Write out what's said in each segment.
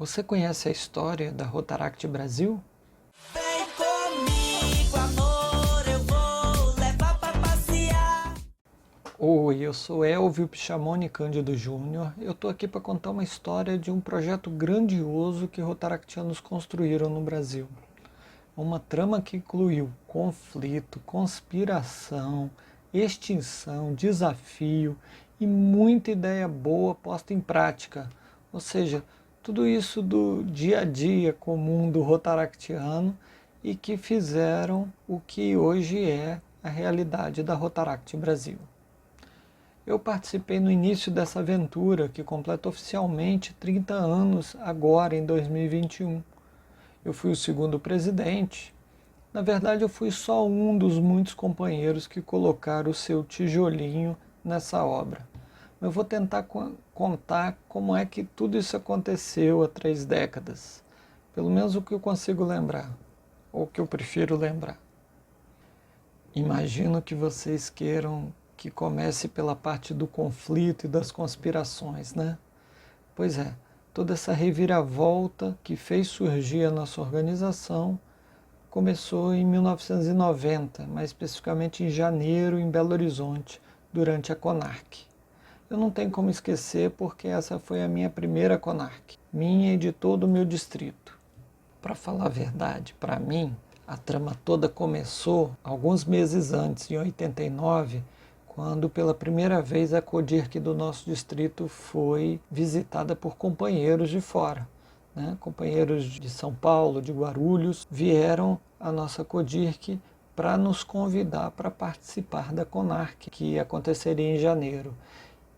Você conhece a história da Rotaract Brasil? Vem comigo, amor, eu vou levar pra passear. Oi, eu sou Elvio Pichamoni Cândido Júnior. Eu estou aqui para contar uma história de um projeto grandioso que rotaractianos construíram no Brasil. Uma trama que incluiu conflito, conspiração, extinção, desafio e muita ideia boa posta em prática. Ou seja, tudo isso do dia a dia comum do rotaractiano e que fizeram o que hoje é a realidade da Rotaract Brasil. Eu participei no início dessa aventura, que completa oficialmente 30 anos agora em 2021. Eu fui o segundo presidente. Na verdade, eu fui só um dos muitos companheiros que colocaram o seu tijolinho nessa obra. Eu vou tentar contar como é que tudo isso aconteceu há 3 décadas. Pelo menos o que eu consigo lembrar, ou o que eu prefiro lembrar. Imagino que vocês queiram que comece pela parte do conflito e das conspirações, né? Pois é, toda essa reviravolta que fez surgir a nossa organização começou em 1990, mais especificamente em janeiro, em Belo Horizonte, durante a CONARC. Eu não tenho como esquecer porque essa foi a minha primeira CONARC, minha e de todo o meu distrito. Para falar a verdade, para mim, a trama toda começou alguns meses antes, em 89, quando pela primeira vez a CODIRC do nosso distrito foi visitada por companheiros de fora. Companheiros de São Paulo, de Guarulhos, vieram à nossa CODIRC para nos convidar para participar da CONARC, que aconteceria em janeiro.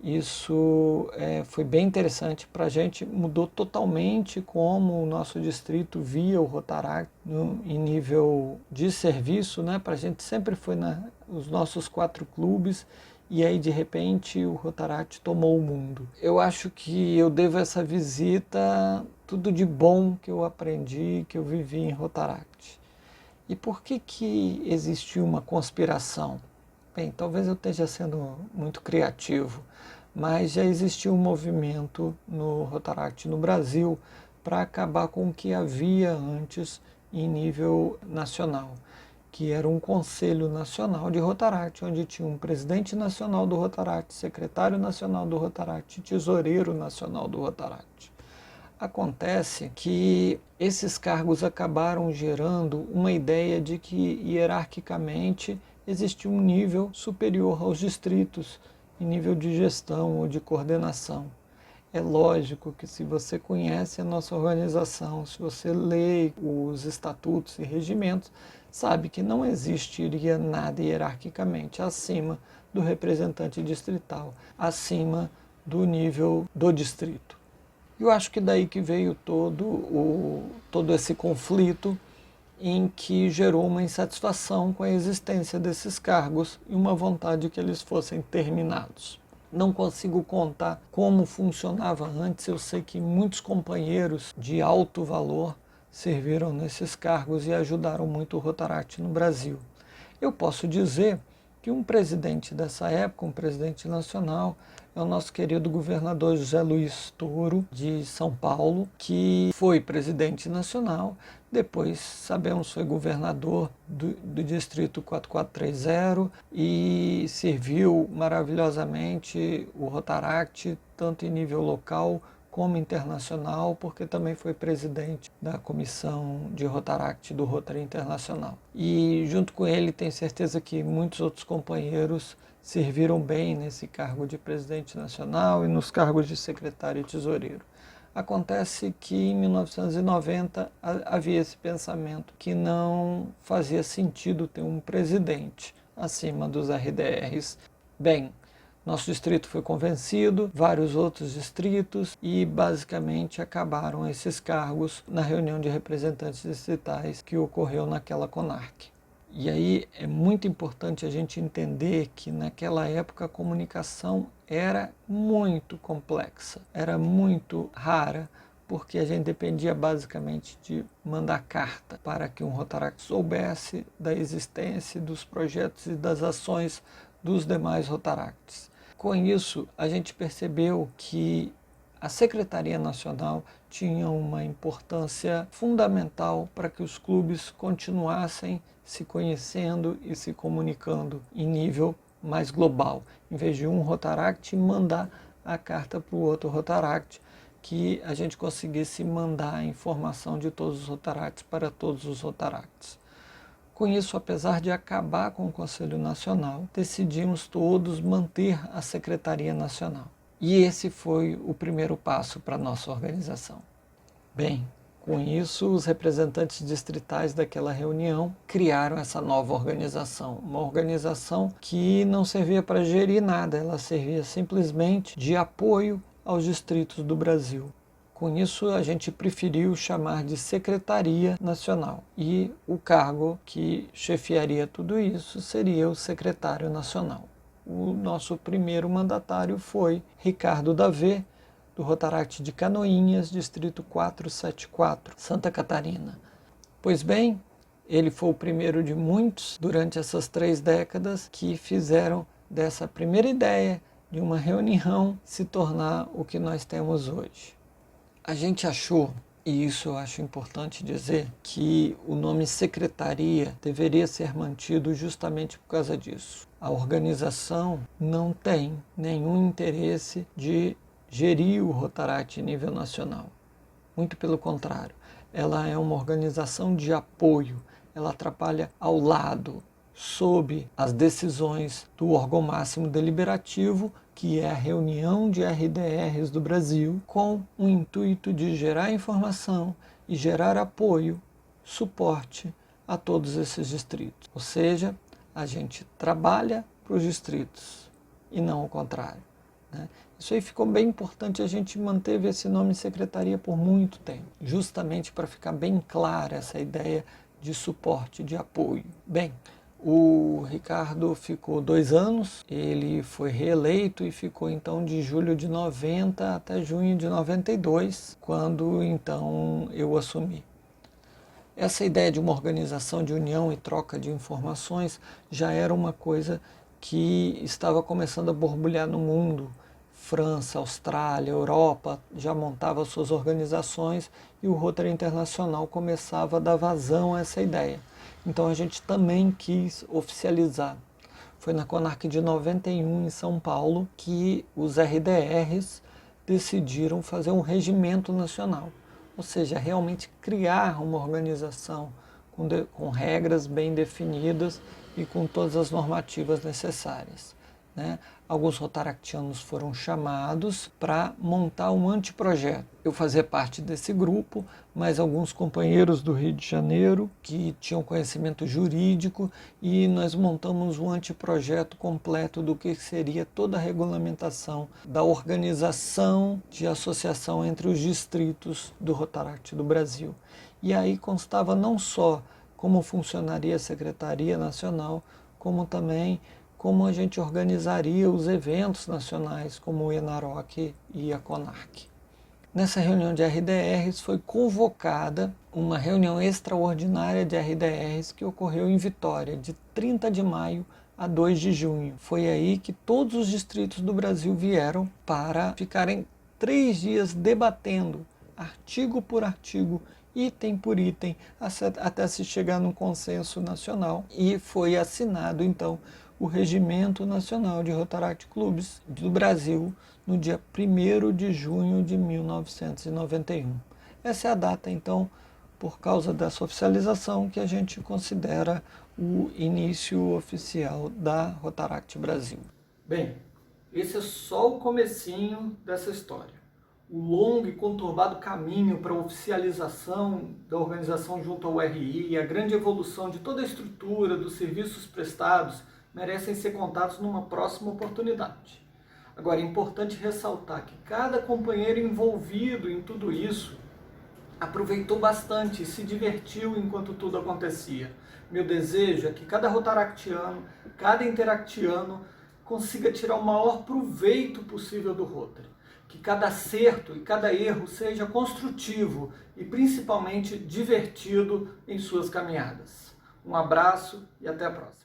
Isso foi bem interessante para a gente, mudou totalmente como o nosso distrito via o Rotaract em nível de serviço, né? Para a gente sempre foi os nossos 4 clubes e aí de repente o Rotaract tomou o mundo. Eu acho que eu devo essa visita tudo de bom que eu aprendi, que eu vivi em Rotaract. E por que existiu uma conspiração? Bem, talvez eu esteja sendo muito criativo, mas já existiu um movimento no Rotaract no Brasil para acabar com o que havia antes em nível nacional, que era um Conselho Nacional de Rotaract, onde tinha um presidente nacional do Rotaract, secretário nacional do Rotaract e tesoureiro nacional do Rotaract. Acontece que esses cargos acabaram gerando uma ideia de que hierarquicamente existia um nível superior aos distritos, em nível de gestão ou de coordenação. É lógico que se você conhece a nossa organização, se você lê os estatutos e regimentos, sabe que não existiria nada hierarquicamente acima do representante distrital, acima do nível do distrito. Eu acho que daí que veio todo esse conflito em que gerou uma insatisfação com a existência desses cargos e uma vontade que eles fossem terminados. Não consigo contar como funcionava antes, eu sei que muitos companheiros de alto valor serviram nesses cargos e ajudaram muito o Rotaract no Brasil. Eu posso dizer que um presidente dessa época, um presidente nacional, é o nosso querido governador José Luiz Toro, de São Paulo, que foi presidente nacional, depois, sabemos, foi governador do distrito 4430 e serviu maravilhosamente o Rotaract, tanto em nível local como internacional, porque também foi presidente da comissão de Rotaract do Rotary Internacional. E junto com ele, tenho certeza que muitos outros companheiros serviram bem nesse cargo de presidente nacional e nos cargos de secretário e tesoureiro. Acontece que em 1990 havia esse pensamento que não fazia sentido ter um presidente acima dos RDRs. Bem, nosso distrito foi convencido, vários outros distritos, e basicamente acabaram esses cargos na reunião de representantes distritais que ocorreu naquela CONARC. E aí é muito importante a gente entender que naquela época a comunicação era muito complexa, era muito rara, porque a gente dependia basicamente de mandar carta para que um Rotaract soubesse da existência dos projetos e das ações dos demais Rotaracts. Com isso, a gente percebeu que A Secretaria Nacional tinha uma importância fundamental para que os clubes continuassem se conhecendo e se comunicando em nível mais global, em vez de um Rotaract mandar a carta para o outro Rotaract, que a gente conseguisse mandar a informação de todos os Rotaracts para todos os Rotaracts. Com isso, apesar de acabar com o Conselho Nacional, decidimos todos manter a Secretaria Nacional. E esse foi o primeiro passo para a nossa organização. Bem, com isso, os representantes distritais daquela reunião criaram essa nova organização. Uma organização que não servia para gerir nada, ela servia simplesmente de apoio aos distritos do Brasil. Com isso, a gente preferiu chamar de Secretaria Nacional. E o cargo que chefiaria tudo isso seria o Secretário Nacional. O nosso primeiro mandatário foi Ricardo Davê, do Rotaract de Canoinhas, Distrito 474, Santa Catarina. Pois bem, ele foi o primeiro de muitos durante essas 3 décadas que fizeram dessa primeira ideia de uma reunião se tornar o que nós temos hoje. A gente achou, e isso eu acho importante dizer, que o nome Secretaria deveria ser mantido justamente por causa disso. A organização não tem nenhum interesse de gerir o Rotaract em nível nacional. Muito pelo contrário, ela é uma organização de apoio, ela trabalha ao lado, sob as decisões do órgão máximo deliberativo, que é a reunião de RDRs do Brasil, com o intuito de gerar informação e gerar apoio, suporte a todos esses distritos. Ou seja, a gente trabalha para os distritos e não o contrário, né? Isso aí ficou bem importante, a gente manteve esse nome Secretaria por muito tempo, justamente para ficar bem clara essa ideia de suporte, de apoio. Bem, o Ricardo ficou 2 anos, ele foi reeleito e ficou então de julho de 90 até junho de 92, quando então eu assumi. Essa ideia de uma organização de união e troca de informações já era uma coisa que estava começando a borbulhar no mundo. França, Austrália, Europa já montavam suas organizações e o Rotary Internacional começava a dar vazão a essa ideia. Então a gente também quis oficializar. Foi na CONARC de 91 em São Paulo que os RDRs decidiram fazer um regimento nacional. Ou seja, realmente criar uma organização com regras bem definidas e com todas as normativas necessárias, né? Alguns rotaractianos foram chamados para montar um anteprojeto. Eu fazia parte desse grupo, mas alguns companheiros do Rio de Janeiro que tinham conhecimento jurídico, e nós montamos um anteprojeto completo do que seria toda a regulamentação da organização de associação entre os distritos do Rotaract do Brasil. E aí constava não só como funcionaria a Secretaria Nacional, como também como a gente organizaria os eventos nacionais, como o ENAROC e a CONARC. Nessa reunião de RDRs foi convocada uma reunião extraordinária de RDRs que ocorreu em Vitória, de 30 de maio a 2 de junho. Foi aí que todos os distritos do Brasil vieram para ficarem 3 dias debatendo, artigo por artigo, item por item, até se chegar num consenso nacional. E foi assinado, então, o Regimento Nacional de Rotaract Clubes do Brasil no dia 1º de junho de 1991. Essa é a data, então, por causa dessa oficialização, que a gente considera o início oficial da Rotaract Brasil. Bem, esse é só o comecinho dessa história. O longo e conturbado caminho para a oficialização da organização junto ao RI e a grande evolução de toda a estrutura dos serviços prestados merecem ser contados numa próxima oportunidade. Agora, é importante ressaltar que cada companheiro envolvido em tudo isso aproveitou bastante e se divertiu enquanto tudo acontecia. Meu desejo é que cada rotaractiano, cada interactiano consiga tirar o maior proveito possível do Rotary. Que cada acerto e cada erro seja construtivo e principalmente divertido em suas caminhadas. Um abraço e até a próxima.